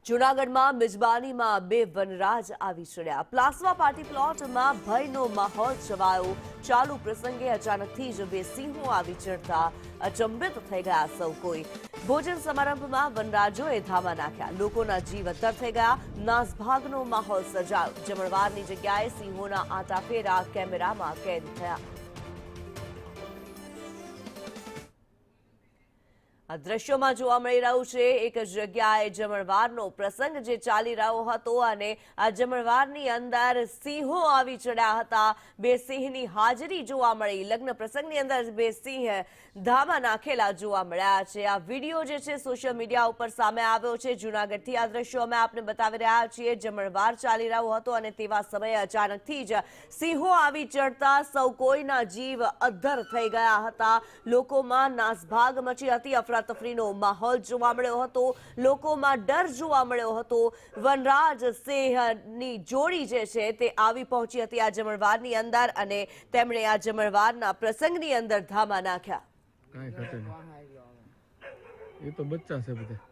જૂનાગઢમાં મિજબાનીમાં બે વનરાજ આવી ચડ્યા। પ્લાસવા પાર્ટી પ્લોટમાં ભયનો માહોલ છવાયો। ચાલુ પ્રસંગે અચાનકથી જ બે સિંહો આવી ચડતા અચંબિત થઈ ગયા સૌ કોઈ। ભોજન સમારંભમાં વનરાજોએ ધામા નાખ્યા। લોકોના જીવ અદ્ધર થઈ ગયા। નાસભાગનો માહોલ સર્જાયો। જમણવારની જગ્યાએ સિંહોના આંટાફેરા કેમેરામાં કેદ થયા। આ દ્રશ્યોમાં જોવા મળી રહ્યું છે એક જગ્યાએ જમણવારનો પ્રસંગ જે ચાલી રહ્યો હતો અને આ જમણવારની અંદર સિંહો આવી ચડ્યા હતા। બે સિંહની હાજરી જોવા મળી। લગ્ન પ્રસંગની અંદર બે સિંહ ધામા નાખેલા જોવા મળ્યા છે। આ વિડીયો જે છે સોશિયલ મીડિયા ઉપર સામે આવ્યો છે। જૂનાગઢથી આ દ્રશ્યો અમે આપને બતાવી રહ્યા છીએ। જમણવાર ચાલી રહ્યો હતો અને તેવા સમયે અચાનકથી જ સિંહો આવી ચડતા સૌ કોઈના જીવ અદ્ધર થઈ ગયા હતા। લોકોમાં નાસભાગ મચી હતી। અફરાતફરીનો માહોલ જોવા મળ્યો હતો। લોકોમાં ડર જોવા મળ્યો હતો। વનરાજ સિંહની જોડી જે છે તે આવી પહોંચી હતી આ જમણવારની અંદર અને તેમણે આ જમણવારના પ્રસંગની અંદર ધામા નાખ્યા। કાંઈ ઘટે નહીં, એ તો બચ્ચા છે બધા।